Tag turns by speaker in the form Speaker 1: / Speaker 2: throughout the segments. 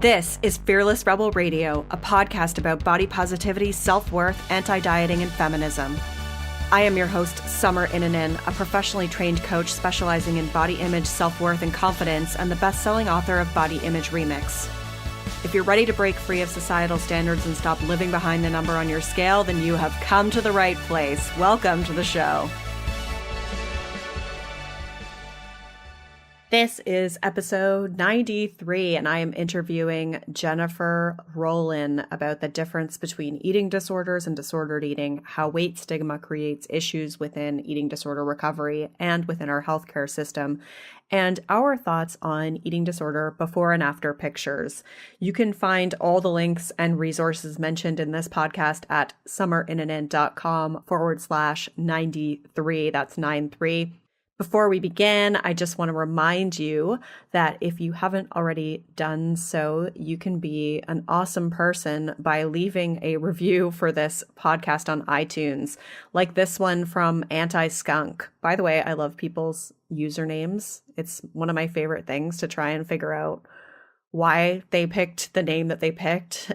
Speaker 1: This is Fearless Rebel Radio, a podcast about body positivity, self-worth, anti-dieting, and feminism. I am your host, Summer Innanen, a professionally trained coach specializing in body image, self-worth, and confidence, and the best-selling author of Body Image Remix. If you're ready to break free of societal standards and stop living behind the number on your scale, then you have come to the right place. Welcome to the show. This is episode 93, and I am interviewing Jennifer Rollin about the difference between eating disorders and disordered eating, how weight stigma creates issues within eating disorder recovery and within our healthcare system, and our thoughts on eating disorder before and after pictures. You can find all the links and resources mentioned in this podcast at summerinnanen.com/93. That's 93. Before we begin, I just want to remind you that if you haven't already done so, you can be an awesome person by leaving a review for this podcast on iTunes, like this one from Anti-Skunk. By the way, I love people's usernames. It's one of my favorite things to try and figure out why they picked the name that they picked.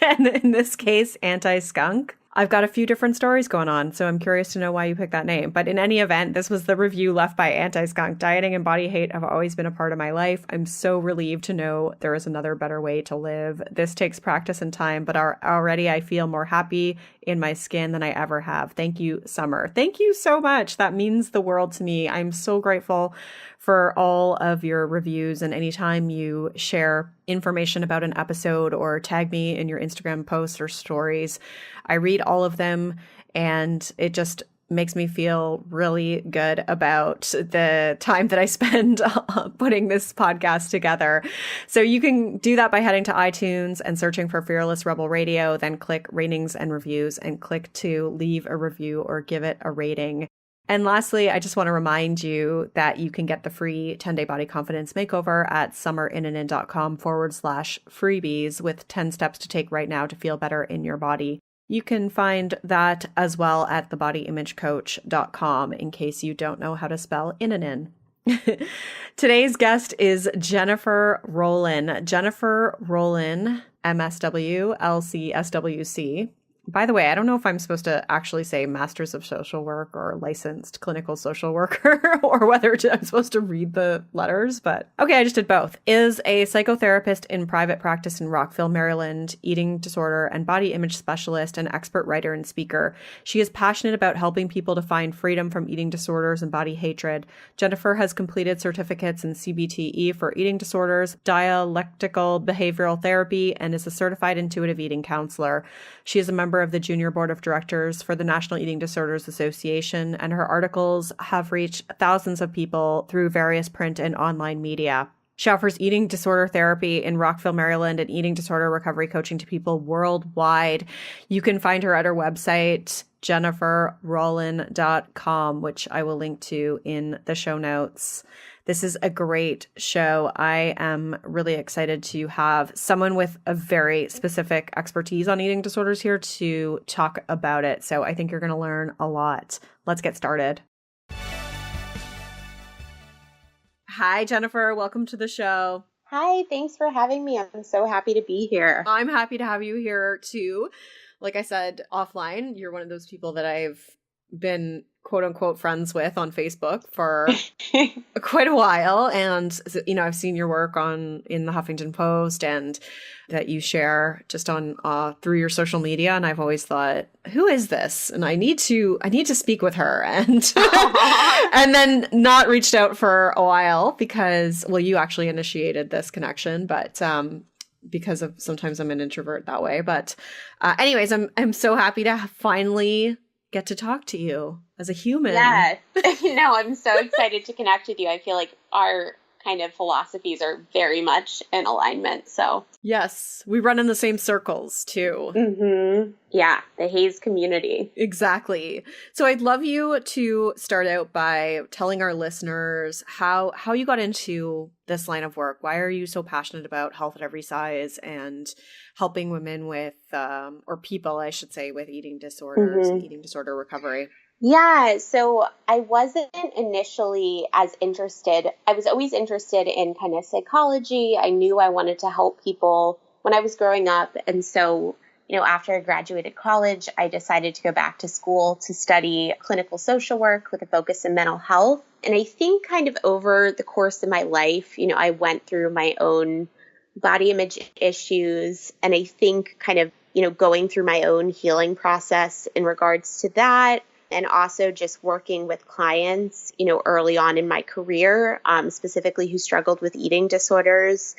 Speaker 1: And in this case, Anti-Skunk. I've got a few different stories going on, so I'm curious to know why you picked that name. But in any event, this was the review left by Anti-Skunk. Dieting and body hate have always been a part of my life. I'm so relieved to know there is another better way to live. This takes practice and time, but already I feel more happy in my skin than I ever have. Thank you, Summer. Thank you so much. That means the world to me. I'm so grateful for all of your reviews, and anytime you share information about an episode or tag me in your Instagram posts or stories, I read all of them, and it just makes me feel really good about the time that I spend putting this podcast together. So you can do that by heading to iTunes and searching for Fearless Rebel Radio, then click ratings and reviews and click to leave a review or give it a rating. And lastly, I just want to remind you that you can get the free 10-day body confidence makeover at summerinnanen.com/freebies with 10 steps to take right now to feel better in your body. You can find that as well at thebodyimagecoach.com in case you don't know how to spell Innanen. Today's guest is Jennifer Rollin. Jennifer Rollin, MSW, LCSW-C. By the way, I don't know if I'm supposed to actually say Masters of Social Work or Licensed Clinical Social Worker or whether I'm supposed to read the letters, but okay, I just did both. Is a psychotherapist in private practice in Rockville, Maryland, eating disorder and body image specialist and expert writer and speaker. She is passionate about helping people to find freedom from eating disorders and body hatred. Jennifer has completed certificates in CBTE for eating disorders, dialectical behavioral therapy, and is a certified intuitive eating counselor. She is a member of the Junior Board of Directors for the National Eating Disorders Association, and her articles have reached thousands of people through various print and online media. She offers eating disorder therapy in Rockville, Maryland, and eating disorder recovery coaching to people worldwide. You can find her at her website, jenniferrollin.com, which I will link to in the show notes. This is a great show. I am really excited to have someone with a very specific expertise on eating disorders here to talk about it. So I think you're going to learn a lot. Let's get started. Hi, Jennifer. Welcome to the show.
Speaker 2: Hi, thanks for having me. I'm so happy to be here.
Speaker 1: I'm happy to have you here too. Like I said offline, you're one of those people that I've been quote unquote friends with on Facebook for quite a while. And, you know, I've seen your work in the Huffington Post and that you share just on through your social media. And I've always thought, who is this? And I need to speak with her. And, and then not reached out for a while because, well, you actually initiated this connection, but, because of sometimes I'm an introvert that way. But anyways, I'm so happy to finally get to talk to you as a human.
Speaker 2: Yes. No, I'm so excited to connect with you. I feel like our kind of philosophies are very much in alignment. So
Speaker 1: yes, we run in the same circles too.
Speaker 2: Mm-hmm. Yeah, the Haze community.
Speaker 1: Exactly. So I'd love you to start out by telling our listeners how you got into this line of work. Why are you so passionate about health at every size and helping women with, or people, I should say, with eating disorders, eating disorder recovery?
Speaker 2: Yeah, so I wasn't initially as interested. I was always interested in kind of psychology. I knew I wanted to help people when I was growing up. And so, after I graduated college, I decided to go back to school to study clinical social work with a focus in mental health. And I think kind of over the course of my life, I went through my own body image issues. And I think kind of, going through my own healing process in regards to that and also just working with clients, early on in my career, specifically who struggled with eating disorders.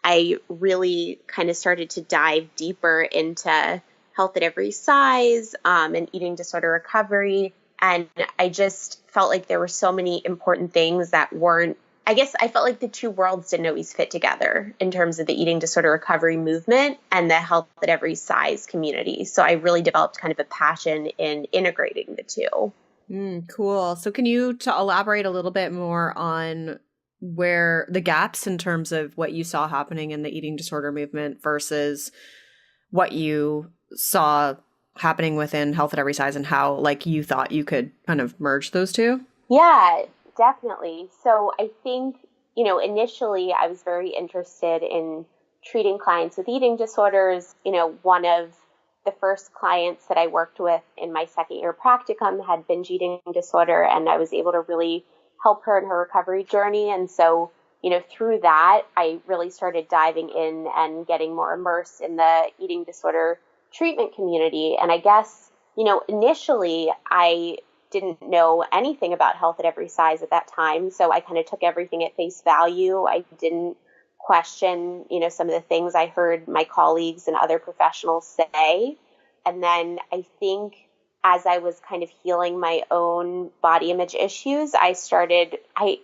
Speaker 2: I really kind of started to dive deeper into health at every size and eating disorder recovery. And I just felt like there were so many important things that weren't, I guess I felt like the two worlds didn't always fit together in terms of the eating disorder recovery movement and the health at every size community. So I really developed kind of a passion in integrating the two.
Speaker 1: Cool. So can you elaborate a little bit more on where the gaps in terms of what you saw happening in the eating disorder movement versus what you saw happening within health at every size and how like you thought you could kind of merge those two?
Speaker 2: Yeah, definitely. So I think, initially I was very interested in treating clients with eating disorders. One of the first clients that I worked with in my second year practicum had binge eating disorder, and I was able to really help her in her recovery journey. And so, through that, I really started diving in and getting more immersed in the eating disorder treatment community. And I guess, initially I didn't know anything about health at every size at that time. So I kind of took everything at face value. I didn't question, some of the things I heard my colleagues and other professionals say. And then I think as I was kind of healing my own body image issues, I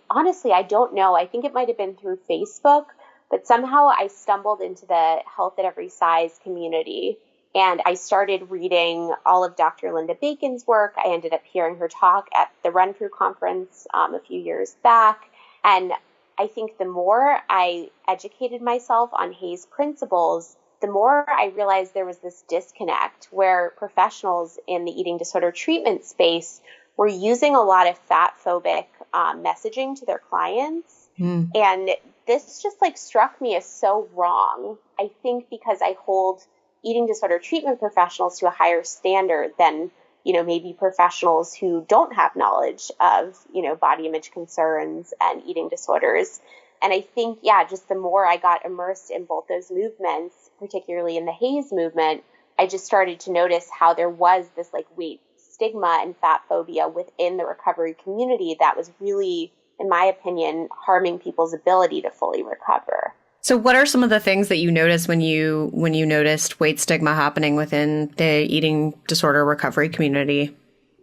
Speaker 2: honestly, I don't know. I think it might have been through Facebook, but somehow I stumbled into the health at every size community. And I started reading all of Dr. Linda Bacon's work. I ended up hearing her talk at the Run Through conference a few years back. And I think the more I educated myself on Hayes principles, the more I realized there was this disconnect where professionals in the eating disorder treatment space were using a lot of fat phobic messaging to their clients. And this just like struck me as so wrong. I think because I hold eating disorder treatment professionals to a higher standard than, maybe professionals who don't have knowledge of, body image concerns and eating disorders. And I think, just the more I got immersed in both those movements, particularly in the Hayes movement, I just started to notice how there was this like weight stigma and fat phobia within the recovery community that was really, in my opinion, harming people's ability to fully recover.
Speaker 1: So what are some of the things that you noticed when you noticed weight stigma happening within the eating disorder recovery community?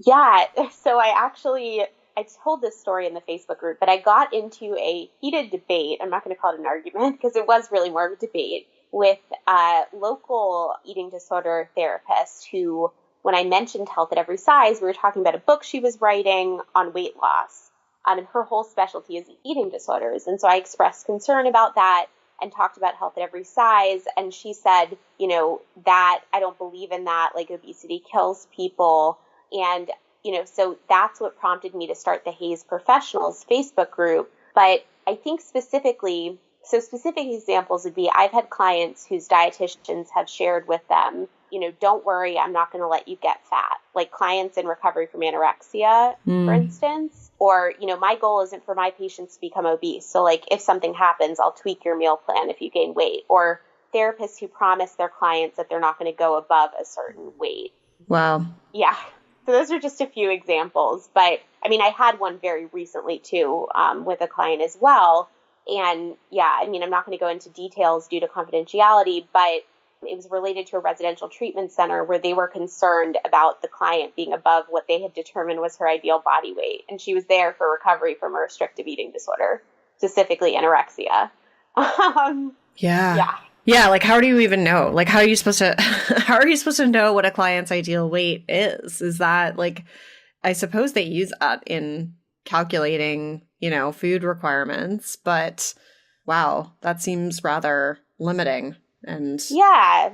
Speaker 2: Yeah, so I told this story in the Facebook group, but I got into a heated debate. I'm not going to call it an argument because it was really more of a debate with a local eating disorder therapist who, when I mentioned health at every size, we were talking about a book she was writing on weight loss. And her whole specialty is eating disorders. And so I expressed concern about that and talked about health at every size. And she said, that I don't believe in that, like obesity kills people. And, so that's what prompted me to start the Hayes Professionals Facebook group. But I think specific examples would be I've had clients whose dietitians have shared with them, don't worry, I'm not going to let you get fat. Like clients in recovery from anorexia, for instance. Or, my goal isn't for my patients to become obese. So like if something happens, I'll tweak your meal plan if you gain weight. Or therapists who promise their clients that they're not going to go above a certain weight.
Speaker 1: Wow.
Speaker 2: Yeah. So those are just a few examples. But I mean, I had one very recently too, with a client as well. And I'm not going to go into details due to confidentiality, but it was related to a residential treatment center where they were concerned about the client being above what they had determined was her ideal body weight. And she was there for recovery from a restrictive eating disorder, specifically anorexia.
Speaker 1: Yeah. Yeah, like how do you even know? Like how are you supposed to know what a client's ideal weight is? Is that like I suppose they use that in calculating, food requirements, but wow, that seems rather limiting and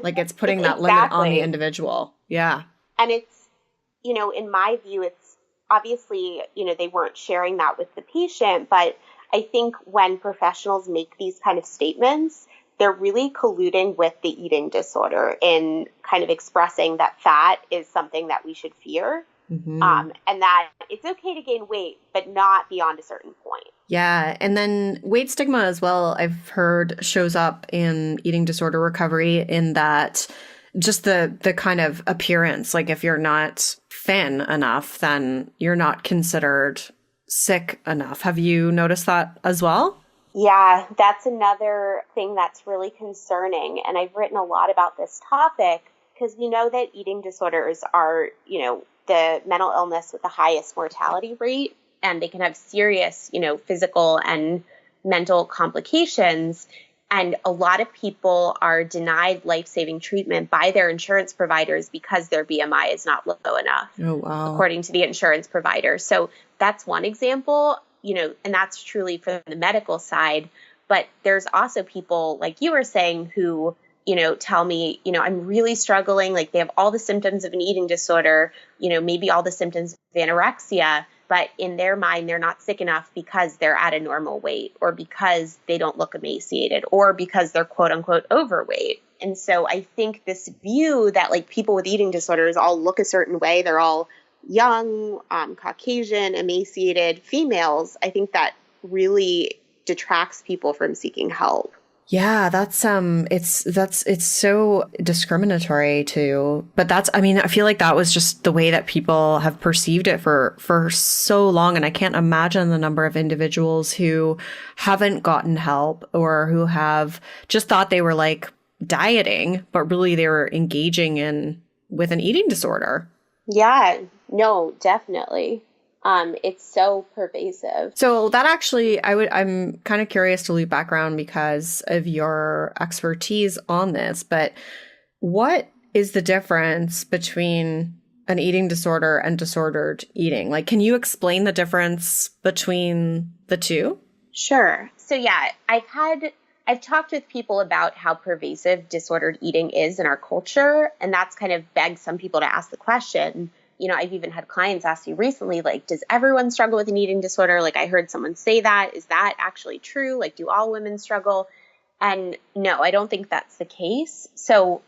Speaker 1: like it's putting that limit on the individual. Yeah.
Speaker 2: And it's, in my view, it's obviously, they weren't sharing that with the patient, but I think when professionals make these kind of statements, they're really colluding with the eating disorder in kind of expressing that fat is something that we should fear. And that it's okay to gain weight, but not beyond a certain point.
Speaker 1: Yeah. And then weight stigma as well, I've heard shows up in eating disorder recovery in that just the kind of appearance, like if you're not thin enough, then you're not considered sick enough. Have you noticed that as well?
Speaker 2: Yeah, that's another thing that's really concerning. And I've written a lot about this topic because we know that eating disorders are, the mental illness with the highest mortality rate, and they can have serious, physical and mental complications. And a lot of people are denied life-saving treatment by their insurance providers because their BMI is not low enough, according to the insurance provider. So that's one example, and that's truly for the medical side. But there's also people like you were saying who, tell me, I'm really struggling. Like they have all the symptoms of an eating disorder, maybe all the symptoms of anorexia, but in their mind, they're not sick enough because they're at a normal weight or because they don't look emaciated or because they're quote unquote overweight. And so I think this view that like people with eating disorders all look a certain way, they're all young, Caucasian, emaciated females, I think that really detracts people from seeking help.
Speaker 1: Yeah, it's so discriminatory too. But I feel like that was just the way that people have perceived it for so long. And I can't imagine the number of individuals who haven't gotten help or who have just thought they were like dieting, but really they were engaging with an eating disorder.
Speaker 2: Yeah, no, definitely. It's so pervasive.
Speaker 1: So that actually, I'm kind of curious to loop back around because of your expertise on this, but what is the difference between an eating disorder and disordered eating? Like, can you explain the difference between the two?
Speaker 2: Sure. So yeah, I've talked with people about how pervasive disordered eating is in our culture, and that's kind of begged some people to ask the question. I've even had clients ask me recently, like, does everyone struggle with an eating disorder? Like, I heard someone say that. Is that actually true? Like, do all women struggle? And no, I don't think that's the case. So,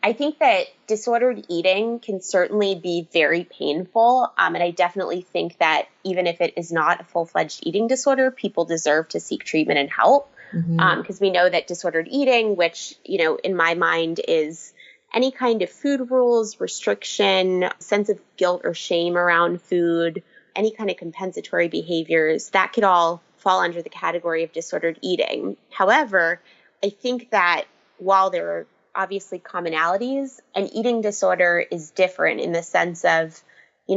Speaker 2: I think that disordered eating can certainly be very painful. And I definitely think that even if it is not a full-fledged eating disorder, people deserve to seek treatment and help. Because we know that disordered eating, which, in my mind is any kind of food rules, restriction, sense of guilt or shame around food, any kind of compensatory behaviors, that could all fall under the category of disordered eating. However, I think that while there are obviously commonalities, an eating disorder is different in the sense of,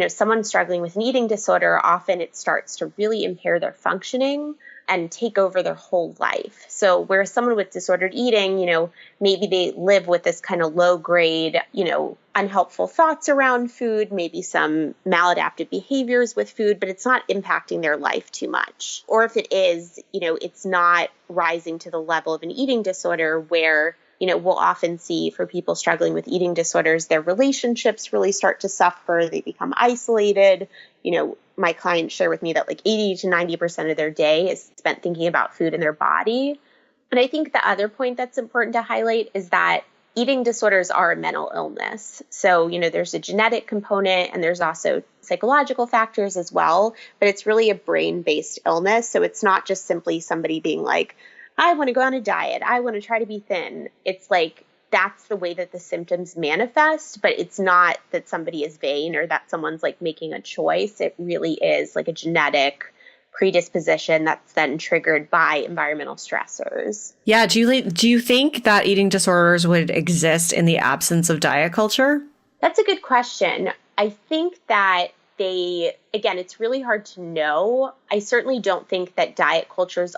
Speaker 2: someone struggling with an eating disorder, often it starts to really impair their functioning and take over their whole life. So whereas someone with disordered eating, maybe they live with this kind of low grade, unhelpful thoughts around food, maybe some maladaptive behaviors with food, but it's not impacting their life too much. Or if it is, it's not rising to the level of an eating disorder where, we'll often see for people struggling with eating disorders, their relationships really start to suffer. They become isolated. My clients share with me that like 80 to 90% of their day is spent thinking about food in their body. And I think the other point that's important to highlight is that eating disorders are a mental illness. So, there's a genetic component and there's also psychological factors as well, but it's really a brain-based illness. So it's not just simply somebody being like, I want to go on a diet, I want to try to be thin. It's like, that's the way that the symptoms manifest, but it's not that somebody is vain or that someone's like making a choice. It really is like a genetic predisposition that's then triggered by environmental stressors.
Speaker 1: Yeah. Do you think that eating disorders would exist in the absence of diet culture?
Speaker 2: That's a good question. I think that again, it's really hard to know. I certainly don't think that diet culture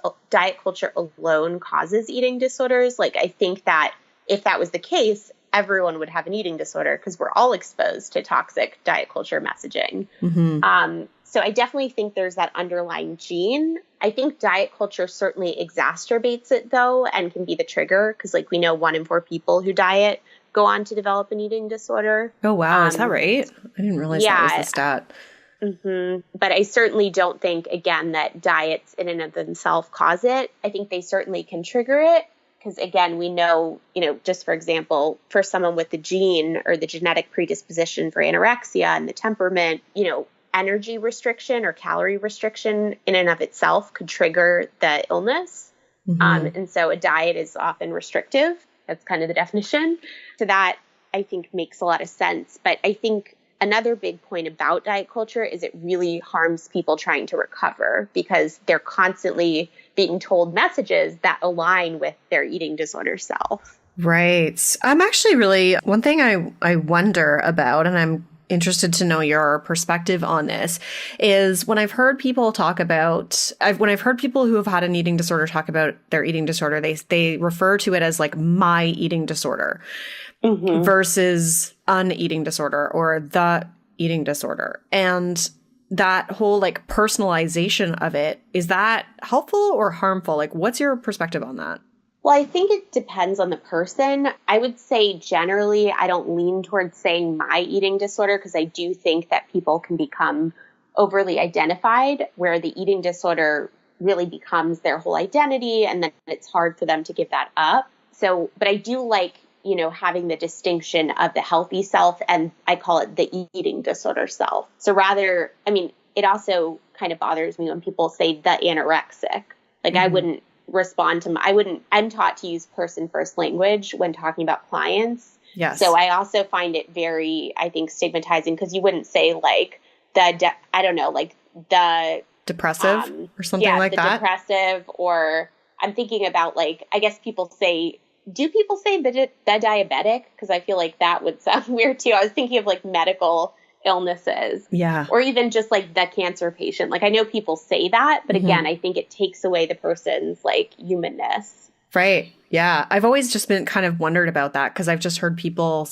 Speaker 2: alone causes eating disorders. Like, I think that if that was the case, everyone would have an eating disorder because we're all exposed to toxic diet culture messaging. So I definitely think there's that underlying gene. I think diet culture certainly exacerbates it, though, and can be the trigger because, like, we know 1 in 4 people who diet go on to develop an eating disorder.
Speaker 1: Oh, wow. Is that right? I didn't realize that was the stat.
Speaker 2: But I certainly don't think, again, that diets in and of themselves cause it. I think they certainly can trigger it because, again, we know, just for example, for someone with the gene or the genetic predisposition for anorexia and the temperament, energy restriction or calorie restriction in and of itself could trigger the illness. And so a diet is often restrictive. That's kind of the definition. So that, I think, makes a lot of sense. But I think another big point about diet culture is it really harms people trying to recover because they're constantly being told messages that align with their eating disorder self.
Speaker 1: Right. I'm actually one thing I wonder about, and I'm interested to know your perspective on this, is when I've heard people when I've heard people who have had an eating disorder talk about their eating disorder, they refer to it as like my eating disorder. Versus an eating disorder or the eating disorder. And that whole like personalization of it, is that helpful or harmful? Like, what's your perspective on that?
Speaker 2: Well, I think it depends on the person. I would say generally, I don't lean towards saying my eating disorder because I do think that people can become overly identified where the eating disorder really becomes their whole identity and then it's hard for them to give that up. So, but I do like having the distinction of the healthy self and I call it the eating disorder self. So rather, it also kind of bothers me when people say the anorexic. Like I wouldn't respond to I'm taught to use person first language when talking about clients.
Speaker 1: Yes.
Speaker 2: So I also find it very, I think, stigmatizing because you wouldn't say like the
Speaker 1: depressive or something like that.
Speaker 2: Depressive, or I'm thinking about like, I guess do people say the diabetic? Because I feel like that would sound weird too. I was thinking of like medical illnesses.
Speaker 1: Yeah.
Speaker 2: Or even just like the cancer patient. Like I know people say that, but again, I think it takes away the person's like humanness.
Speaker 1: Right. Yeah. I've always just been kind of wondered about that because I've just heard people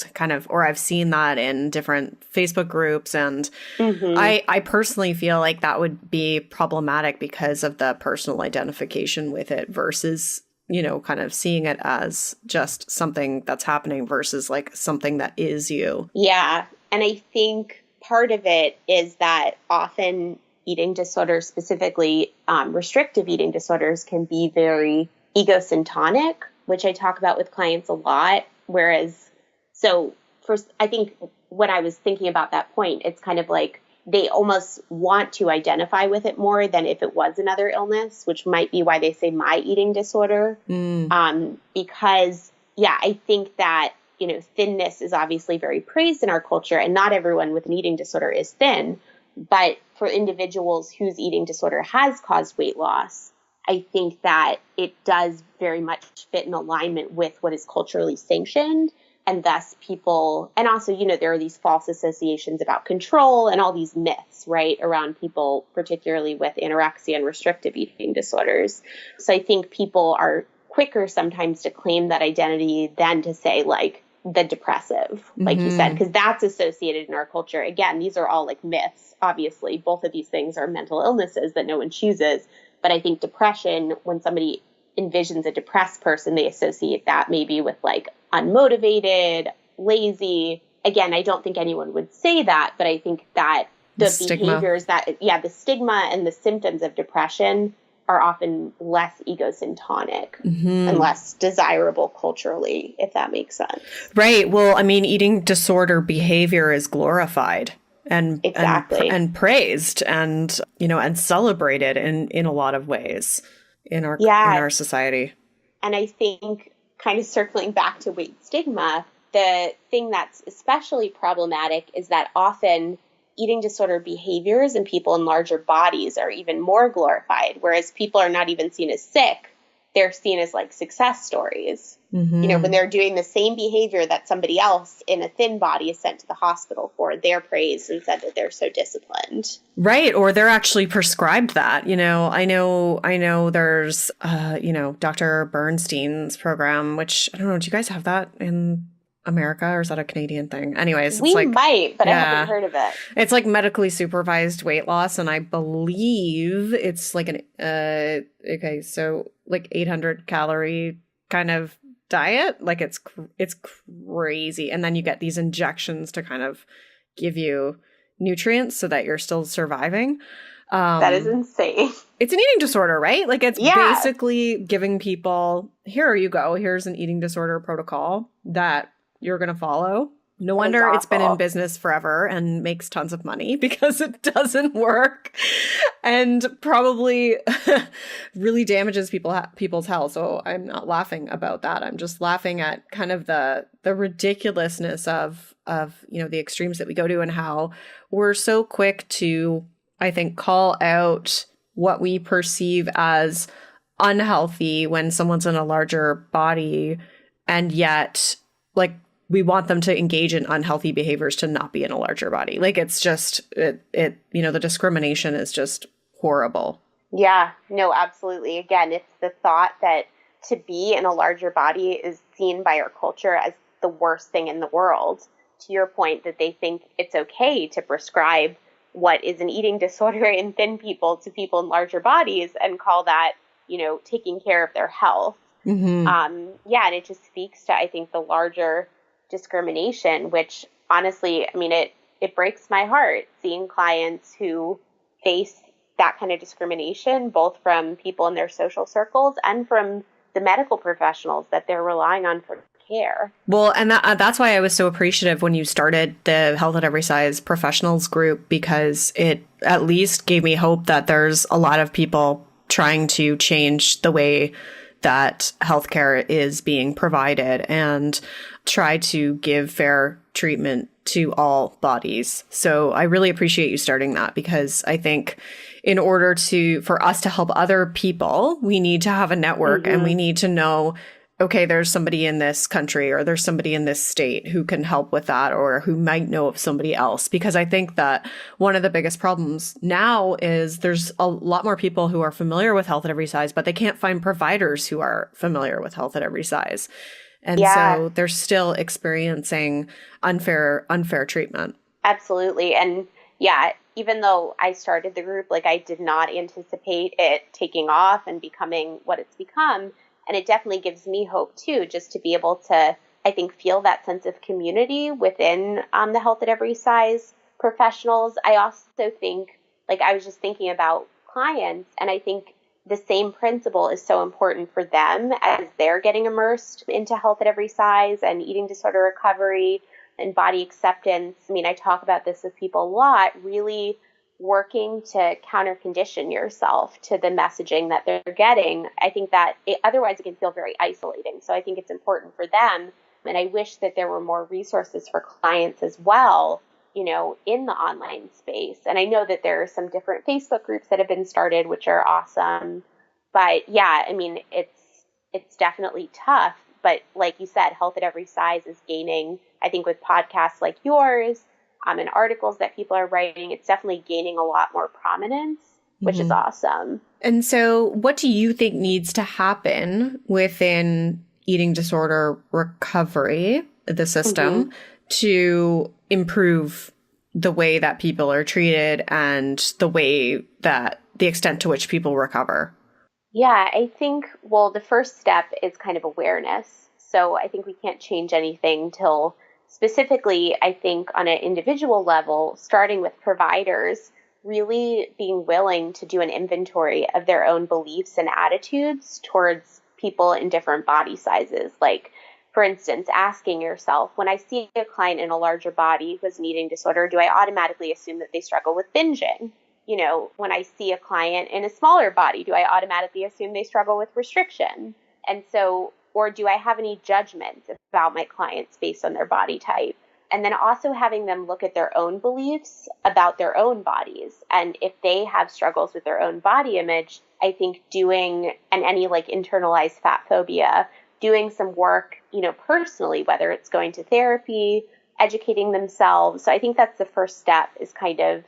Speaker 1: or I've seen that in different Facebook groups. And I personally feel like that would be problematic because of the personal identification with it versus kind of seeing it as just something that's happening versus like something that is you.
Speaker 2: Yeah. And I think part of it is that often eating disorders, specifically restrictive eating disorders, can be very egocentric, which I talk about with clients a lot. Whereas, I think when I was thinking about that point, it's kind of like they almost want to identify with it more than if it was another illness, which might be why they say my eating disorder. Because, I think that, thinness is obviously very praised in our culture and not everyone with an eating disorder is thin. But for individuals whose eating disorder has caused weight loss, I think that it does very much fit in alignment with what is culturally sanctioned. And thus people, and also, there are these false associations about control and all these myths, right, around people, particularly with anorexia and restrictive eating disorders. So I think people are quicker sometimes to claim that identity than to say like the depressive, like you said, because that's associated in our culture. Again, these are all like myths. Obviously, both of these things are mental illnesses that no one chooses. But I think depression, when somebody envisions a depressed person, they associate that maybe with like unmotivated, lazy. Again, I don't think anyone would say that, but I think that the behaviors the stigma and the symptoms of depression are often less egocentric and less desirable culturally, if that makes sense.
Speaker 1: Right. Well, eating disorder behavior is glorified and praised and, and celebrated in a lot of ways in our society.
Speaker 2: And I think kind of circling back to weight stigma, the thing that's especially problematic is that often eating disorder behaviors in people in larger bodies are even more glorified, whereas people are not even seen as sick. They're seen as like success stories. When they're doing the same behavior that somebody else in a thin body is sent to the hospital for, they're praised and said that they're so disciplined.
Speaker 1: Right. Or they're actually prescribed that. I know there's, Dr. Bernstein's program, which I don't know, do you guys have that in America or is that a Canadian thing? Anyways,
Speaker 2: we might, but I haven't heard of it.
Speaker 1: It's like medically supervised weight loss. And I believe it's like so like 800 calorie kind of diet. Like it's crazy. And then you get these injections to kind of give you, nutrients so that you're still surviving.
Speaker 2: That is insane.
Speaker 1: It's an eating disorder, right? Like it's
Speaker 2: Yeah.
Speaker 1: basically giving people, here you go, here's an eating disorder protocol that you're going to follow. No wonder it's been in business forever and makes tons of money because it doesn't work and probably really damages people's health. So I'm not laughing about that. I'm just laughing at kind of the ridiculousness of the extremes that we go to and how we're so quick to, I think, call out what we perceive as unhealthy when someone's in a larger body, and yet like we want them to engage in unhealthy behaviors to not be in a larger body. Like it's just, the discrimination is just horrible.
Speaker 2: Yeah, no, absolutely. Again, it's the thought that to be in a larger body is seen by our culture as the worst thing in the world. To your point, that they think it's okay to prescribe what is an eating disorder in thin people to people in larger bodies and call that, taking care of their health.
Speaker 1: Mm-hmm.
Speaker 2: And it just speaks to, I think, the larger discrimination, which honestly, I mean, it breaks my heart seeing clients who face that kind of discrimination, both from people in their social circles and from the medical professionals that they're relying on for care.
Speaker 1: Well, and that's why I was so appreciative when you started the Health at Every Size professionals group, because it at least gave me hope that there's a lot of people trying to change the way that healthcare is being provided and try to give fair treatment to all bodies. So I really appreciate you starting that, because I think in order for us to help other people, we need to have a network and we need to know, okay, there's somebody in this country or there's somebody in this state who can help with that or who might know of somebody else. Because I think that one of the biggest problems now is there's a lot more people who are familiar with Health at Every Size, but they can't find providers who are familiar with Health at Every Size. And so they're still experiencing unfair treatment.
Speaker 2: Absolutely. And even though I started the group, like I did not anticipate it taking off and becoming what it's become. And it definitely gives me hope too, just to be able to, I think, feel that sense of community within the Health at Every Size professionals. I also think, like I was just thinking about clients, and I think the same principle is so important for them as they're getting immersed into Health at Every Size and eating disorder recovery and body acceptance. I mean, I talk about this with people a lot, really working to counter condition yourself to the messaging that they're getting. I think that otherwise it can feel very isolating. So I think it's important for them. And I wish that there were more resources for clients as well, in the online space. And I know that there are some different Facebook groups that have been started, which are awesome. But I mean, it's definitely tough. But like you said, Health at Every Size is gaining, I think with podcasts like yours, and articles that people are writing, it's definitely gaining a lot more prominence, which is awesome.
Speaker 1: And so what do you think needs to happen within eating disorder recovery, the system, to improve the way that people are treated and the extent to which people recover?
Speaker 2: Yeah, I think, the first step is kind of awareness. So I think we can't change anything till specifically, I think on an individual level, starting with providers, really being willing to do an inventory of their own beliefs and attitudes towards people in different body sizes. Like, for instance, asking yourself, when I see a client in a larger body who has an eating disorder, do I automatically assume that they struggle with binging? When I see a client in a smaller body, do I automatically assume they struggle with restriction? And so, or do I have any judgments about my clients based on their body type? And then also having them look at their own beliefs about their own bodies. And if they have struggles with their own body image, I think any like internalized fat phobia, doing some work, personally, whether it's going to therapy, educating themselves. So I think that's the first step, is kind of,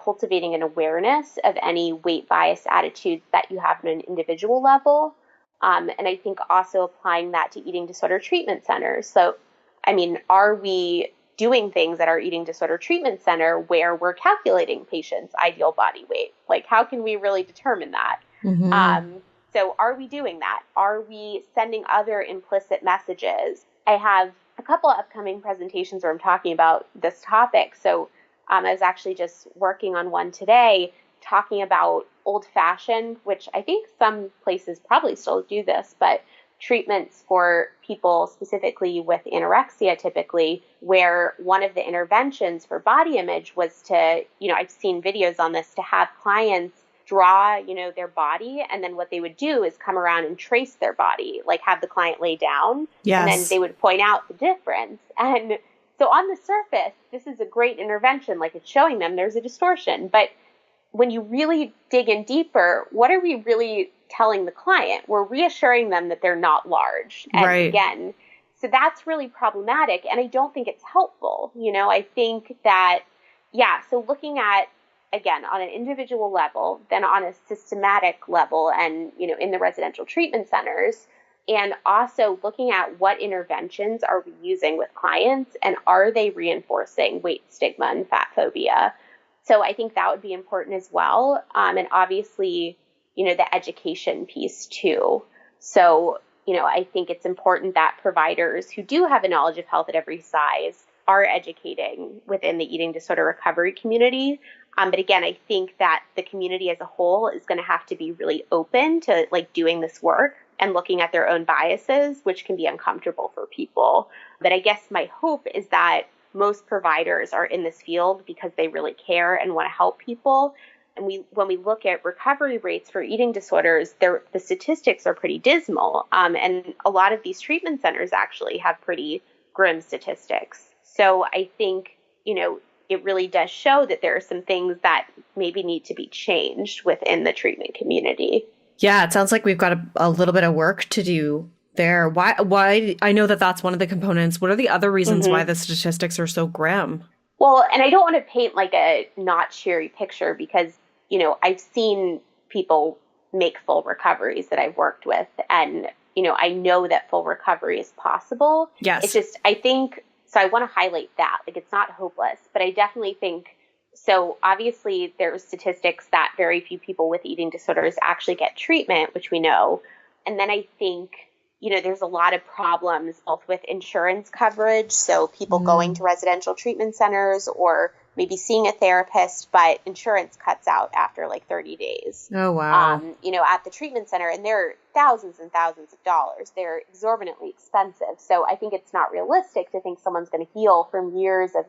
Speaker 2: cultivating an awareness of any weight bias attitudes that you have on an individual level. And I think also applying that to eating disorder treatment centers. So, I mean, are we doing things at our eating disorder treatment center where we're calculating patients' ideal body weight? Like, how can we really determine that? So are we doing that? Are we sending other implicit messages? I have a couple of upcoming presentations where I'm talking about this topic. So I was actually just working on one today talking about old-fashioned, which I think some places probably still do this, but treatments for people specifically with anorexia typically, where one of the interventions for body image was to, I've seen videos on this, to have clients draw, their body. And then what they would do is come around and trace their body, like have the client lay down.
Speaker 1: Yes.
Speaker 2: And then they would point out the difference. And so on the surface, this is a great intervention. Like it's showing them there's a distortion. But when you really dig in deeper, what are we really telling the client? We're reassuring them that they're not large. And
Speaker 1: right.
Speaker 2: Again, so that's really problematic. And I don't think it's helpful. I think that, so looking at, again, on an individual level, then on a systematic level and, in the residential treatment centers, and also looking at what interventions are we using with clients and are they reinforcing weight stigma and fat phobia? So I think that would be important as well. And obviously, the education piece too. So, I think it's important that providers who do have a knowledge of health at every size are educating within the eating disorder recovery community. But again, I think that the community as a whole is going to have to be really open to doing this work and looking at their own biases, which can be uncomfortable for people. But I guess my hope is that most providers are in this field because they really care and want to help people. And when we look at recovery rates for eating disorders, the statistics are pretty dismal. And a lot of these treatment centers actually have pretty grim statistics. So I think, it really does show that there are some things that maybe need to be changed within the treatment community.
Speaker 1: Yeah, it sounds like we've got a little bit of work to do there. Why? I know that that's one of the components. What are the other reasons why the statistics are so grim?
Speaker 2: Well, and I don't want to paint a not cheery picture because, I've seen people make full recoveries that I've worked with. And, I know that full recovery is possible.
Speaker 1: Yes.
Speaker 2: It's just, I think, so I want to highlight that. It's not hopeless, but I definitely think, so obviously there's statistics that very few people with eating disorders actually get treatment, which we know. And then I think, there's a lot of problems both with insurance coverage. So people going to residential treatment centers or maybe seeing a therapist, but insurance cuts out after 30 days.
Speaker 1: Oh, wow.
Speaker 2: At the treatment center, and they're thousands and thousands of dollars. They're exorbitantly expensive. So I think it's not realistic to think someone's going to heal from years of,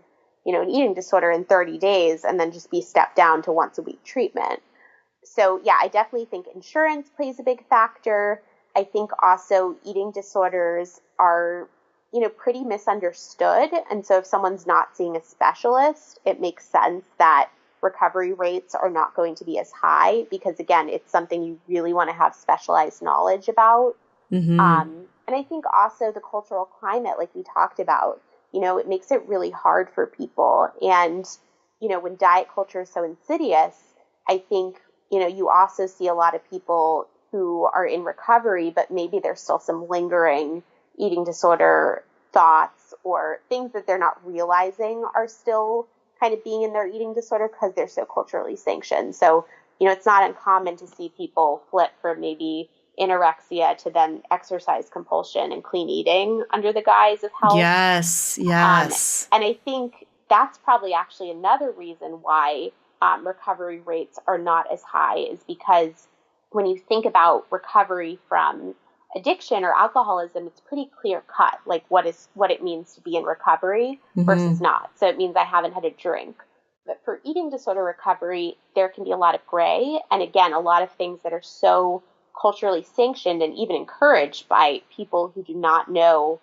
Speaker 2: an eating disorder in 30 days and then just be stepped down to once a week treatment. So I definitely think insurance plays a big factor. I think also eating disorders are, pretty misunderstood. And so if someone's not seeing a specialist, it makes sense that recovery rates are not going to be as high because, again, it's something you really want to have specialized knowledge about. And I think also the cultural climate, like we talked about, it makes it really hard for people. And, when diet culture is so insidious, I think, you also see a lot of people who are in recovery, but maybe there's still some lingering eating disorder thoughts or things that they're not realizing are still kind of being in their eating disorder because they're so culturally sanctioned. So, it's not uncommon to see people flip from maybe anorexia to then exercise compulsion and clean eating under the guise of health.
Speaker 1: Yes.
Speaker 2: And I think that's probably actually another reason why recovery rates are not as high is because when you think about recovery from addiction or alcoholism, it's pretty clear cut, what it means to be in recovery versus not. So it means I haven't had a drink. But for eating disorder recovery, there can be a lot of gray. And again, a lot of things that are so culturally sanctioned and even encouraged by people who do not know,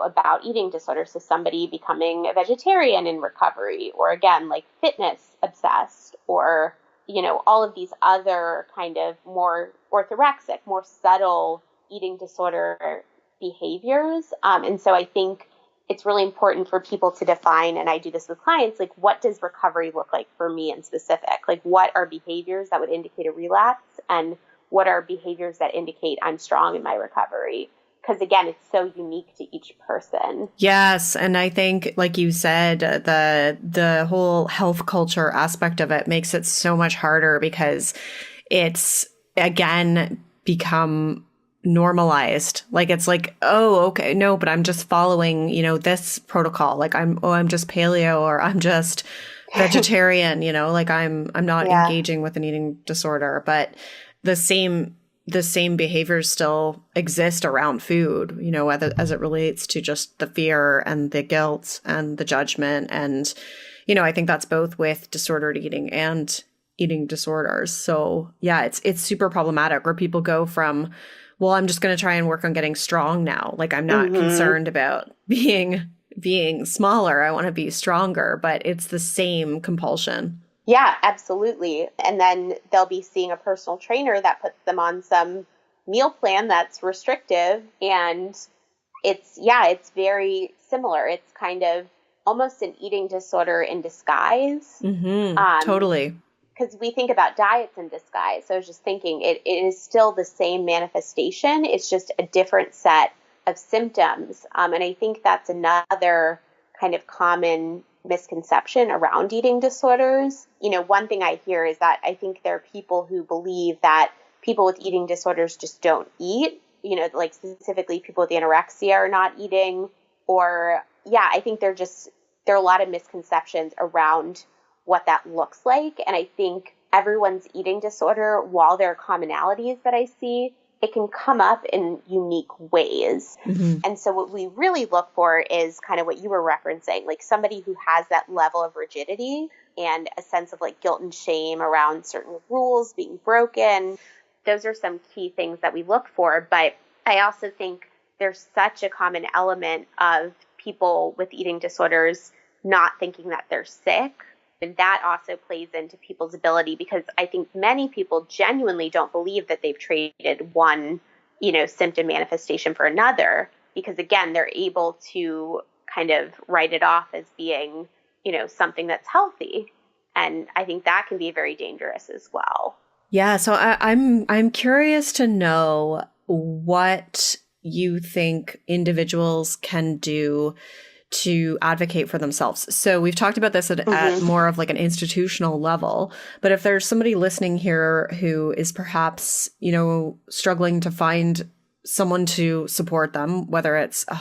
Speaker 2: about eating disorders. So somebody becoming a vegetarian in recovery, or again, fitness obsessed, or, all of these other kind of more orthorexic, more subtle eating disorder behaviors. And so I think it's really important for people to define, and I do this with clients, what does recovery look like for me in specific? What are behaviors that would indicate a relapse, and what are behaviors that indicate I'm strong in my recovery? Because again, it's so unique to each person.
Speaker 1: Yes. And I think, like you said, the whole health culture aspect of it makes it so much harder because it's, again, become normalized. It's oh, okay, no, but I'm just following, this protocol. I'm just paleo, or I'm just vegetarian, you know, like I'm not
Speaker 2: Yeah.
Speaker 1: engaging with an eating disorder, but the same behaviors still exist around food, you know, as it relates to just the fear and the guilt and the judgment. And, you know, I think that's both with disordered eating and eating disorders. So yeah, it's super problematic where people go from, well, I'm just going to try and work on getting strong now. Like I'm not concerned about being smaller. I want to be stronger, but it's the same compulsion.
Speaker 2: Yeah, absolutely. And then they'll be seeing a personal trainer that puts them on some meal plan that's restrictive. And it's very similar. It's kind of almost an eating disorder in disguise.
Speaker 1: Totally.
Speaker 2: Because we think about diets in disguise. So I was just thinking it is still the same manifestation. It's just a different set of symptoms. And I think that's another kind of common misconception around eating disorders. You know, one thing I hear is that I think there are people who believe that people with eating disorders just don't eat, you know, like specifically people with anorexia are not eating. Or, yeah, I think there are a lot of misconceptions around what that looks like. And I think everyone's eating disorder, while there are commonalities that I see, it can come up in unique ways. And so what we really look for is kind of what you were referencing, like somebody who has that level of rigidity and a sense of like guilt and shame around certain rules being broken. Those are some key things that we look for. But I also think there's such a common element of people with eating disorders not thinking that they're sick. And that also plays into people's ability, because I think many people genuinely don't believe that they've traded one, you know, symptom manifestation for another, because again, they're able to kind of write it off as being, you know, something that's healthy. And I think that can be very dangerous as well.
Speaker 1: Yeah. So I'm curious to know what you think individuals can do to advocate for themselves. So we've talked about this at more of like an institutional level, but if there's somebody listening here who is perhaps, you know, struggling to find someone to support them, whether it's a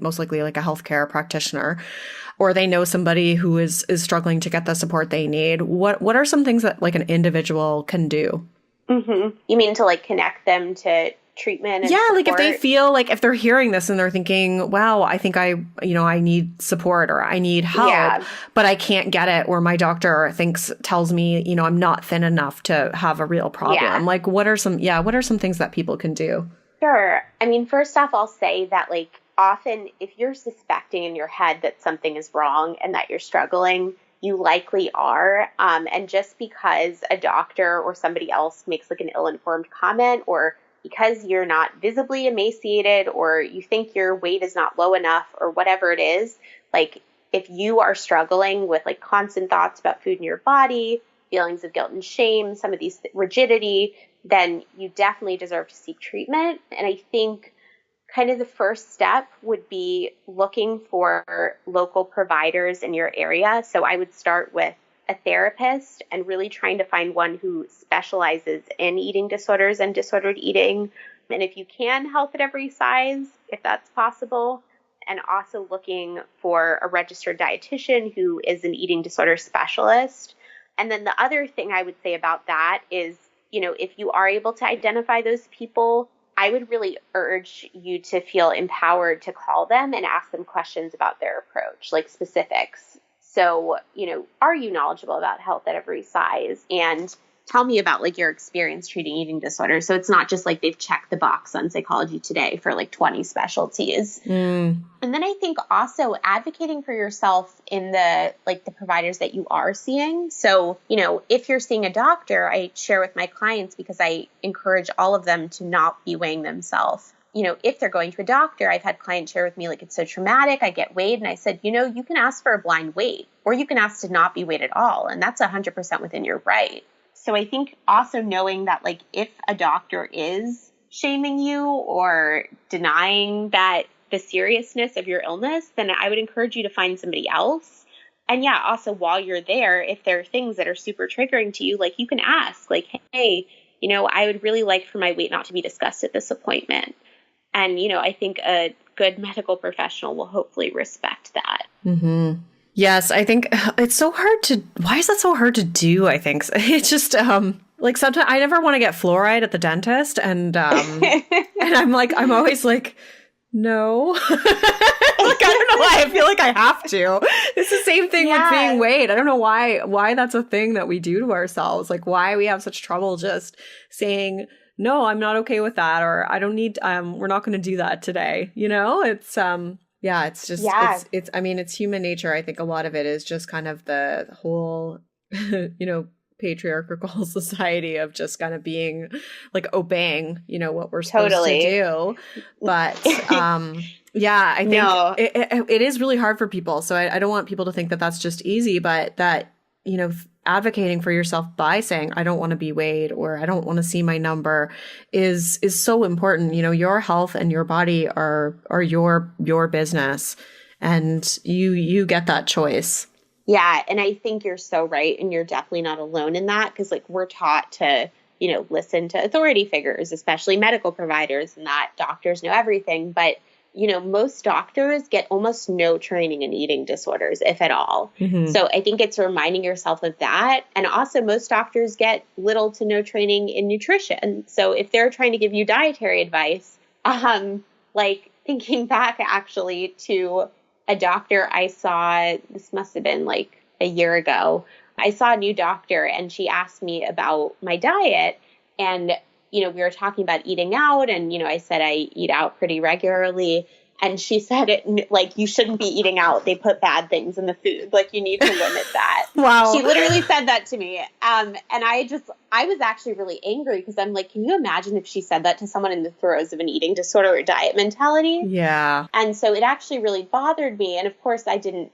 Speaker 1: most likely like a healthcare practitioner, or they know somebody who is struggling to get the support they need, what are some things that like an individual can do?
Speaker 2: You mean to like connect them to treatment and
Speaker 1: like if they
Speaker 2: support?
Speaker 1: feel like if they're hearing this and they're thinking, wow, I think I need support or I need help, but I can't get it, or my doctor tells me, you know, I'm not thin enough to have a real problem. Like what are some things that people can do?
Speaker 2: Sure. I mean, first off, I'll say that like often if you're suspecting in your head that something is wrong and that you're struggling, you likely are. And just because a doctor or somebody else makes like an ill-informed comment, or because you're not visibly emaciated, or you think your weight is not low enough, or whatever it is, like if you are struggling with like constant thoughts about food in your body, feelings of guilt and shame, some of these rigidity, then you definitely deserve to seek treatment. And I think kind of the first step would be looking for local providers in your area. So I would start with a therapist and really trying to find one who specializes in eating disorders and disordered eating. And if you can, health at every size, if that's possible. And also looking for a registered dietitian who is an eating disorder specialist. And then the other thing I would say about that is, you know, if you are able to identify those people, I would really urge you to feel empowered to call them and ask them questions about their approach, like specifics. So, you know, are you knowledgeable about health at every size? And tell me about like your experience treating eating disorders. So it's not just like they've checked the box on Psychology Today for like 20 specialties. And then I think also advocating for yourself in the providers that you are seeing. So, you know, if you're seeing a doctor, I share with my clients, because I encourage all of them to not be weighing themselves. You know, if they're going to a doctor, I've had clients share with me, like, it's so traumatic, I get weighed. And I said, you know, you can ask for a blind weight, or you can ask to not be weighed at all. And that's 100% within your right. So I think also knowing that, like, if a doctor is shaming you or denying that the seriousness of your illness, then I would encourage you to find somebody else. And yeah, also while you're there, if there are things that are super triggering to you, like you can ask, like, hey, you know, I would really like for my weight not to be discussed at this appointment. And, you know, I think a good medical professional will hopefully respect that.
Speaker 1: Yes, I think it's so hard to, why is that so hard to do? I think it's just, like sometimes I never want to get fluoride at the dentist and I'm like, I'm always like, no. Like, I don't know why I feel like I have to. It's the same thing with being weighed. I don't know why that's a thing that we do to ourselves. Like why we have such trouble just saying, no, I'm not okay with that, or I don't need, we're not going to do that today. You know, it's, yeah, it's just, it's, I mean, it's human nature. I think a lot of it is just kind of the whole, you know, patriarchal society of just kind of being like obeying, you know, what we're supposed to do. But, yeah, I think it is really hard for people. So I don't want people to think that that's just easy, but that, you know, advocating for yourself by saying, I don't want to be weighed or I don't want to see my number is so important. You know, your health and your body are your business, and you get that choice.
Speaker 2: Yeah. And I think you're so right. And you're definitely not alone in that, because like we're taught to, you know, listen to authority figures, especially medical providers, and that doctors know everything. But you know, most doctors get almost no training in eating disorders, if at all. Mm-hmm. So I think it's reminding yourself of that. And also most doctors get little to no training in nutrition. So if they're trying to give you dietary advice, like thinking back actually to a doctor I saw, this must have been like a year ago, I saw a new doctor and she asked me about my diet. And you know, we were talking about eating out, and, you know, I said I eat out pretty regularly. And she said it like, you shouldn't be eating out. They put bad things in the food. Like, you need to limit that.
Speaker 1: Wow.
Speaker 2: She literally said that to me. And I was actually really angry, because I'm like, can you imagine if she said that to someone in the throes of an eating disorder or diet mentality?
Speaker 1: Yeah.
Speaker 2: And so it actually really bothered me. And of course I didn't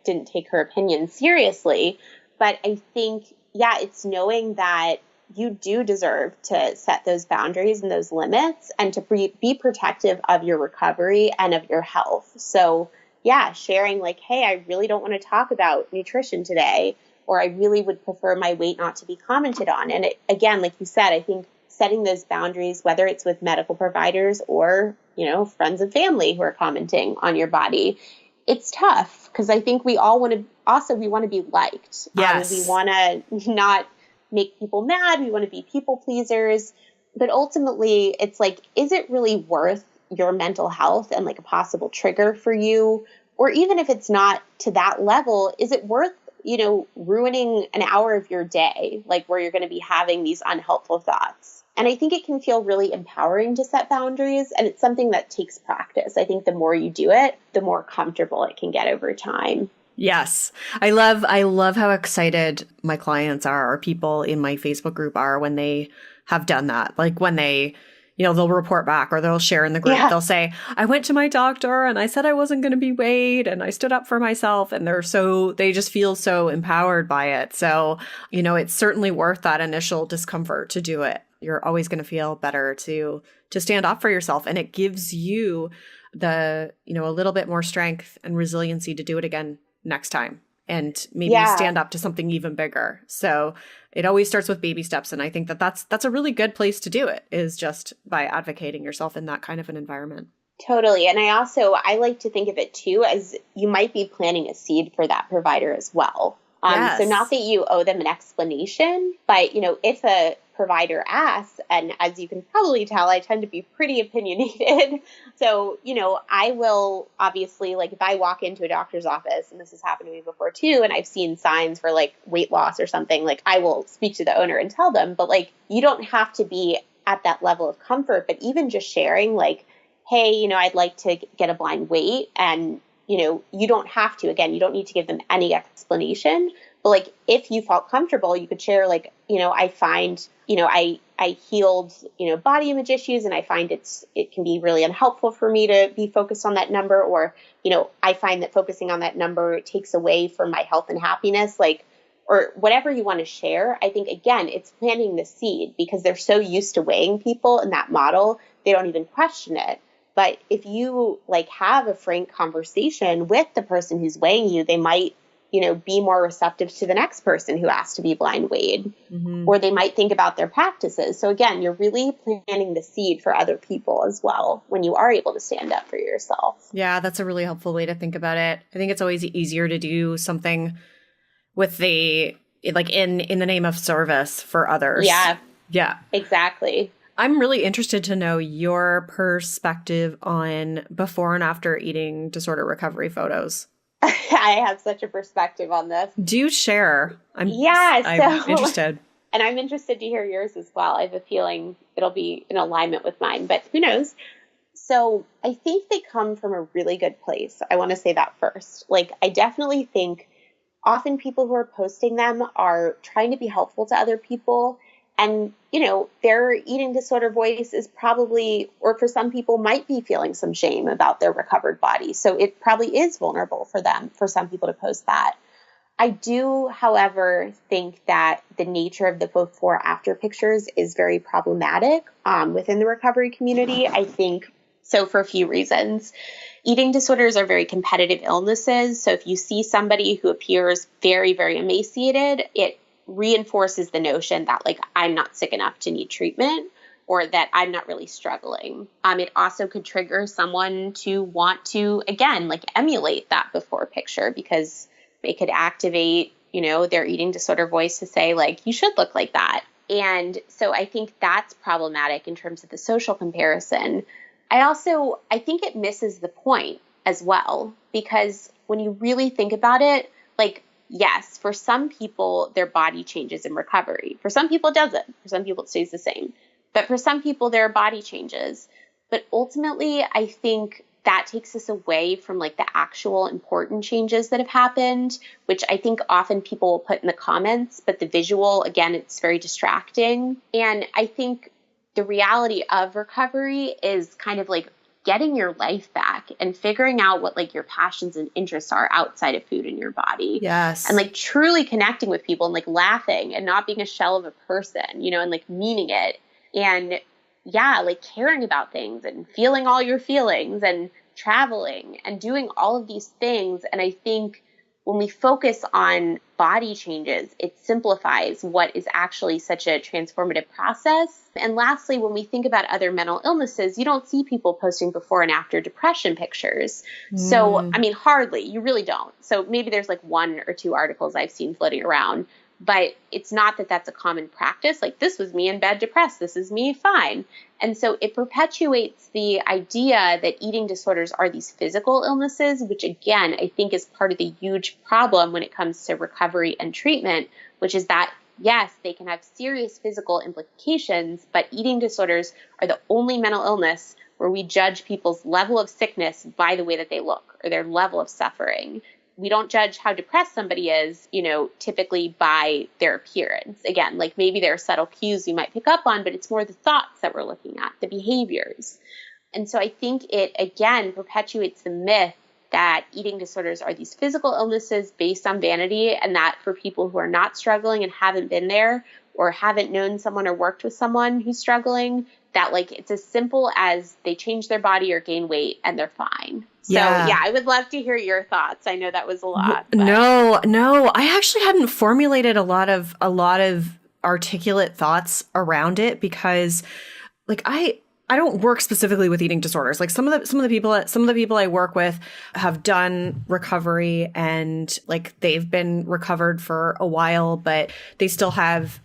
Speaker 2: take her opinion seriously, but I think, yeah, it's knowing that you do deserve to set those boundaries and those limits, and to be protective of your recovery and of your health. So yeah, sharing like, hey, I really don't want to talk about nutrition today, or I really would prefer my weight not to be commented on. And again, like you said, I think setting those boundaries, whether it's with medical providers or, you know, friends and family who are commenting on your body, it's tough, because I think we all want to be liked.
Speaker 1: Yes.
Speaker 2: We want to not make people mad. We want to be people pleasers. But ultimately, it's like, is it really worth your mental health and like a possible trigger for you? Or even if it's not to that level, is it worth, you know, ruining an hour of your day, like where you're going to be having these unhelpful thoughts? And I think it can feel really empowering to set boundaries. And it's something that takes practice. I think the more you do it, the more comfortable it can get over time.
Speaker 1: Yes. I love how excited my clients are, or people in my Facebook group are, when they have done that. Like when they, you know, they'll report back, or they'll share in the group. Yeah. They'll say, I went to my doctor and I said I wasn't going to be weighed, and I stood up for myself. And they just feel so empowered by it. So, you know, it's certainly worth that initial discomfort to do it. You're always going to feel better to stand up for yourself. And it gives you the, you know, a little bit more strength and resiliency to do it again next time, and maybe stand up to something even bigger. So it always starts with baby steps. And I think that's a really good place to do it, is just by advocating yourself in that kind of an environment.
Speaker 2: Totally. And I like to think of it too, as you might be planting a seed for that provider as well.
Speaker 1: Yes.
Speaker 2: So not that you owe them an explanation, but, you know, if a provider asks, and as you can probably tell, I tend to be pretty opinionated. So, you know, I will obviously, like if I walk into a doctor's office, and this has happened to me before too, and I've seen signs for like weight loss or something, like I will speak to the owner and tell them, but like, you don't have to be at that level of comfort, but even just sharing like, hey, you know, I'd like to get a blind weight, and you know, you don't have to, again, you don't need to give them any explanation, but like, if you felt comfortable, you could share like, you know, I find, you know, I healed, you know, body image issues, and I find it can be really unhelpful for me to be focused on that number, or, you know, I find that focusing on that number takes away from my health and happiness, like, or whatever you want to share. I think, again, it's planting the seed, because they're so used to weighing people in that model, they don't even question it. But if you like have a frank conversation with the person who's weighing you, they might be more receptive to the next person who asks to be blind weighed,
Speaker 1: Mm-hmm.
Speaker 2: or they might think about their practices. So again, you're really planting the seed for other people as well when you are able to stand up for yourself.
Speaker 1: Yeah, that's a really helpful way to think about it. I think it's always easier to do something with the like in the name of service for others.
Speaker 2: Yeah,
Speaker 1: Yeah.
Speaker 2: exactly.
Speaker 1: I'm really interested to know your perspective on before and after eating disorder recovery photos.
Speaker 2: I have such a perspective on this.
Speaker 1: Do share. I'm
Speaker 2: So
Speaker 1: interested.
Speaker 2: and I'm interested to hear yours as well. I have a feeling it'll be in alignment with mine, but who knows? So I think they come from a really good place. I want to say that first. Like, I definitely think often people who are posting them are trying to be helpful to other people. And, their eating disorder voice is probably, or for some people might be feeling some shame about their recovered body. So it probably is vulnerable for them, for some people to post that. I do, however, think that the nature of the before after pictures is very problematic within the recovery community. I think so for a few reasons. Eating disorders are very competitive illnesses. So if you see somebody who appears very, very emaciated, it reinforces the notion that, like, I'm not sick enough to need treatment, or that I'm not really struggling. It also could trigger someone to want to, again, like, emulate that before picture, because it could activate, their eating disorder voice to say, like, you should look like that. And so I think that's problematic in terms of the social comparison. I think it misses the point as well, because when you really think about it, like, yes, for some people, their body changes in recovery. For some people, it doesn't. For some people, it stays the same. But for some people, there are body changes. But ultimately, I think that takes us away from, like, the actual important changes that have happened, which I think often people will put in the comments. But the visual, again, it's very distracting. And I think the reality of recovery is kind of like getting your life back and figuring out what, like, your passions and interests are outside of food in your body.
Speaker 1: Yes.
Speaker 2: And, like, truly connecting with people and, like, laughing and not being a shell of a person, and, like, meaning it. And yeah, like, caring about things and feeling all your feelings and traveling and doing all of these things. And I think when we focus on body changes, it simplifies what is actually such a transformative process. And lastly, when we think about other mental illnesses, you don't see people posting before and after depression pictures. So, I mean, hardly, you really don't. So maybe there's like 1 or 2 articles I've seen floating around, but it's not that that's a common practice. Like, this was me in bed depressed. This is me fine. And so it perpetuates the idea that eating disorders are these physical illnesses, which, again, I think is part of the huge problem when it comes to recovery and treatment, which is that, yes, they can have serious physical implications, but eating disorders are the only mental illness where we judge people's level of sickness by the way that they look or their level of suffering. We don't judge how depressed somebody is, typically by their appearance. Again, like, maybe there are subtle cues you might pick up on, but it's more the thoughts that we're looking at, the behaviors. And so I think it, again, perpetuates the myth that eating disorders are these physical illnesses based on vanity, and that for people who are not struggling and haven't been there or haven't known someone or worked with someone who's struggling, that, like, it's as simple as they change their body or gain weight and they're fine. So, yeah, I would love to hear your thoughts. I know that was a lot. But.
Speaker 1: No, I actually hadn't formulated a lot of articulate thoughts around it, because, like, I don't work specifically with eating disorders. Like, some of the people I work with have done recovery, and, like, they've been recovered for a while, but they still have,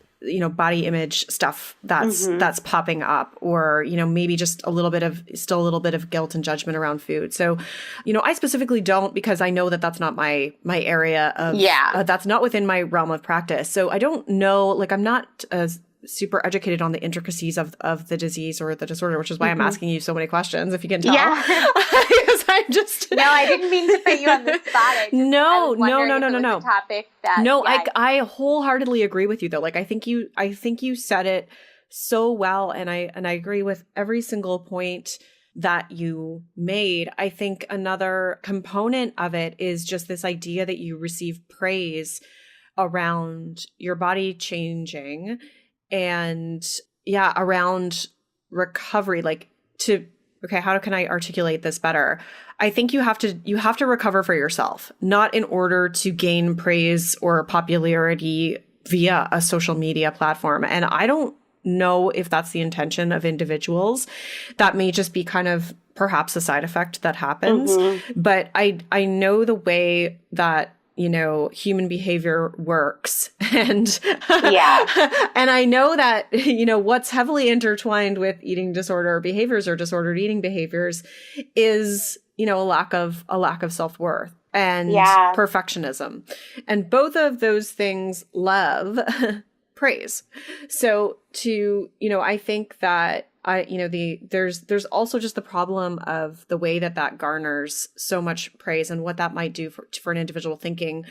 Speaker 1: body image stuff that's popping up, or, maybe just still a little bit of guilt and judgment around food. So, I specifically don't, because I know that that's not my area of, that's not within my realm of practice. So I don't know, like, I'm not super educated on the intricacies of the disease or the disorder, which is why I'm asking you so many questions, if you can tell. Yeah. Because I'm just
Speaker 2: No, I didn't mean to put you on the spot.
Speaker 1: No.
Speaker 2: Topic that,
Speaker 1: no, yeah. I wholeheartedly agree with you, though. Like, I think you said it so well, and I agree with every single point that you made. I think another component of it is just this idea that you receive praise around your body changing, and around recovery, like, to okay, how can I articulate this better? I think you have to recover for yourself, not in order to gain praise or popularity via a social media platform. And I don't know if that's the intention of individuals. That may just be kind of perhaps a side effect that happens. But I know the way that human behavior works. And and I know that, what's heavily intertwined with eating disorder behaviors or disordered eating behaviors is, a lack of self-worth and perfectionism. And both of those things love praise. So I think that there's also just the problem of the way that garners so much praise and what that might do for an individual thinking,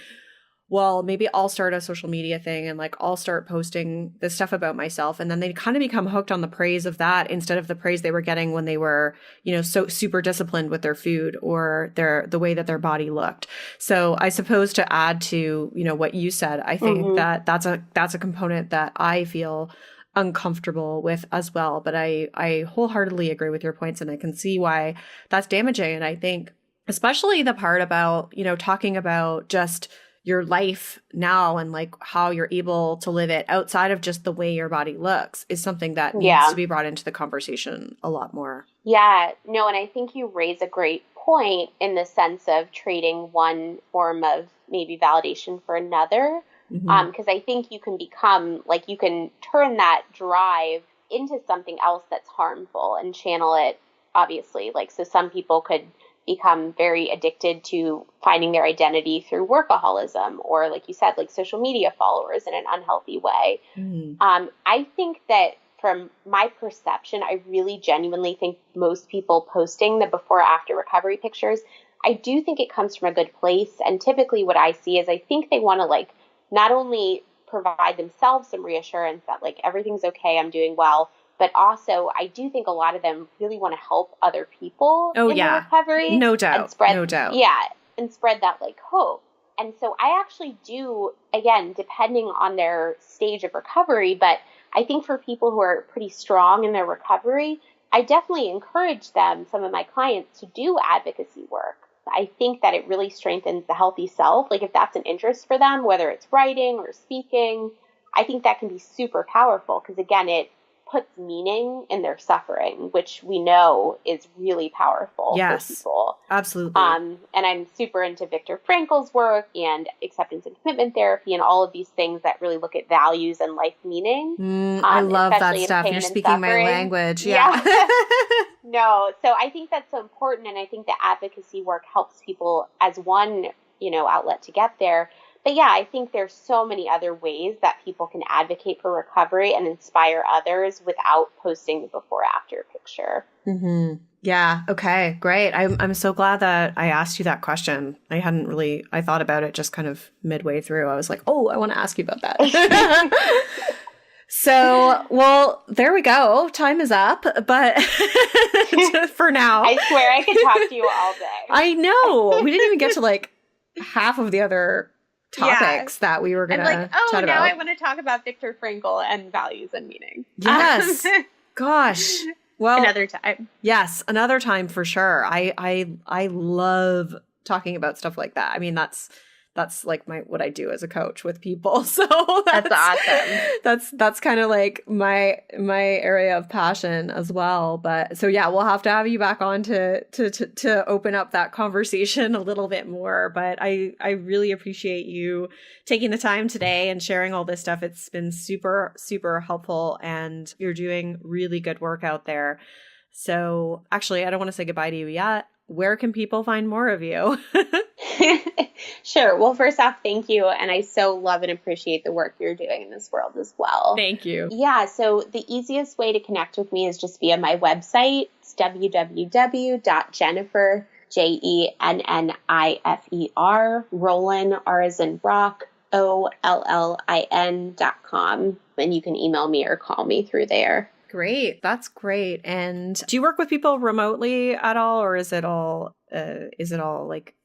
Speaker 1: well, maybe I'll start a social media thing and like I'll start posting this stuff about myself. And then they kind of become hooked on the praise of that instead of the praise they were getting when they were, so super disciplined with their food or the way that their body looked. So I suppose to add to, what you said, I think that's a component that I feel uncomfortable with as well. But I wholeheartedly agree with your points and I can see why that's damaging. And I think especially the part about, talking about just your life now and like how you're able to live it outside of just the way your body looks is something that needs to be brought into the conversation a lot more.
Speaker 2: Yeah, no, and I think you raise a great point in the sense of trading one form of maybe validation for another. Because I think you can you can turn that drive into something else that's harmful and channel it, obviously. So some people could become very addicted to finding their identity through workaholism or, like you said, like social media followers in an unhealthy way. I think that from my perception, I really genuinely think most people posting the before after recovery pictures, I do think it comes from a good place. And typically what I see is I think they want to not only provide themselves some reassurance that everything's okay, I'm doing well, but also I do think a lot of them really want to help other people in their recovery.
Speaker 1: No doubt.
Speaker 2: And spread,
Speaker 1: no doubt.
Speaker 2: Yeah. And spread that hope. And so I actually do, again, depending on their stage of recovery, but I think for people who are pretty strong in their recovery, I definitely encourage them, some of my clients, to do advocacy work. I think that it really strengthens the healthy self. If that's an interest for them, whether it's writing or speaking, I think that can be super powerful because, again, it puts meaning in their suffering, which we know is really powerful for people.
Speaker 1: Absolutely.
Speaker 2: And I'm super into Viktor Frankl's work and acceptance and commitment therapy and all of these things that really look at values and life meaning.
Speaker 1: I love that stuff. You're speaking my language. Yeah.
Speaker 2: No, so I think that's so important. And I think the advocacy work helps people as one, outlet to get there. But yeah, I think there's so many other ways that people can advocate for recovery and inspire others without posting the before after picture.
Speaker 1: Yeah. Okay, great. I'm so glad that I asked you that question. I thought about it just kind of midway through. I was like, oh, I want to ask you about that. So, well, there we go. Time is up, but for now.
Speaker 2: I swear I could talk to you all day.
Speaker 1: I know. We didn't even get to half of the other topics that we were going to chat about.
Speaker 2: Now I want to talk about Viktor Frankl and values and meaning.
Speaker 1: Yes. Gosh. Well,
Speaker 2: another time.
Speaker 1: Yes, another time for sure. I love talking about stuff like that. I mean, that's what I do as a coach with people. So
Speaker 2: that's awesome.
Speaker 1: That's kind of my area of passion as well. But so yeah, we'll have to have you back on to open up that conversation a little bit more. But I really appreciate you taking the time today and sharing all this stuff. It's been super, super helpful and you're doing really good work out there. So actually, I don't want to say goodbye to you yet. Where can people find more of you?
Speaker 2: Sure. Well, first off, thank you. And I so love and appreciate the work you're doing in this world as well.
Speaker 1: Thank you.
Speaker 2: Yeah. So the easiest way to connect with me is just via my website. It's www.jennifer, JENNIFER, Rollin, R as in rock, OLLIN.com. And you can email me or call me through there.
Speaker 1: Great. That's great. And do you work with people remotely at all, or is it all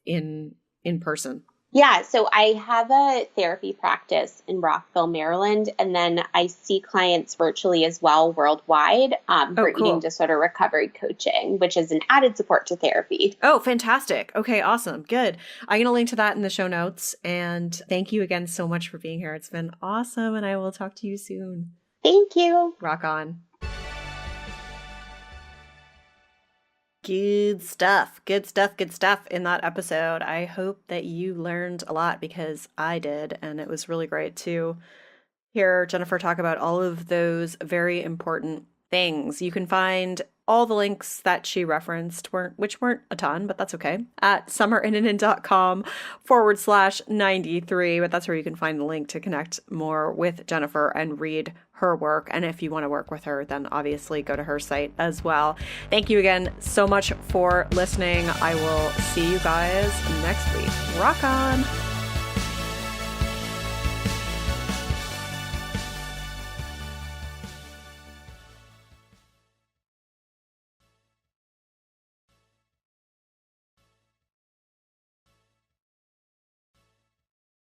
Speaker 1: in person?
Speaker 2: Yeah, so I have a therapy practice in Rockville, Maryland, and then I see clients virtually as well worldwide
Speaker 1: Oh,
Speaker 2: for eating
Speaker 1: cool.
Speaker 2: disorder recovery coaching, which is an added support to therapy.
Speaker 1: Oh, fantastic. Okay, awesome. Good. I'm going to link to that in the show notes. And thank you again so much for being here. It's been awesome, and I will talk to you soon.
Speaker 2: Thank you.
Speaker 1: Rock on. Good stuff. Good stuff. Good stuff in that episode. I hope that you learned a lot because I did, and it was really great to hear Jennifer talk about all of those very important things. You can find all the links that she referenced, which weren't a ton, but that's okay, at summerinnanen.com/93. But that's where you can find the link to connect more with Jennifer and read her work. And if you want to work with her, then obviously go to her site as well. Thank you again so much for listening. I will see you guys next week. Rock on!